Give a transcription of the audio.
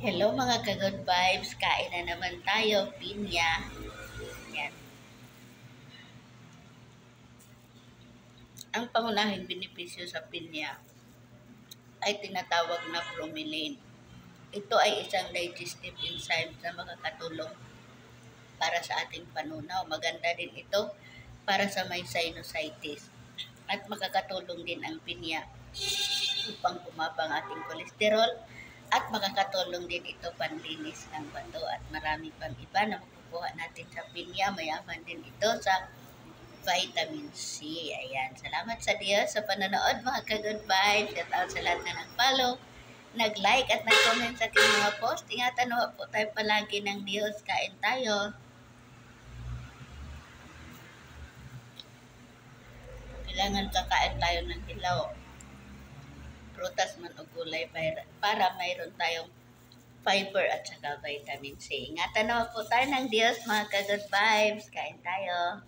Hello mga ka-good vibes, kain na naman tayo, pinya. Yan. Ang pangunahing benepisyo sa pinya ay tinatawag na bromelain. Ito ay isang digestive enzyme na makakatulong para sa ating panunaw. Maganda din ito para sa may sinusitis. At makakatulong din ang pinya upang bumaba ang ating kolesterol at makakatulong din ito panlinis ng bato at marami pang iba na makukuha natin sa pinya. Mayaman din ito sa vitamin C. Ayan. Salamat sa Diyos sa panonood mga ka-good vibes. Shout out sa lahat na nag-follow, nag-like at nag-comment sa aking mga post. Ingatan mo po tayo palagi ng Diyos. Kain tayo. Kailangan kakain tayo ng hilaw, prutas man o gulay para mayroon tayong fiber at saka vitamin C. Ingatan naman po tayo ng Diyos mga ka-good vibes. Kain tayo.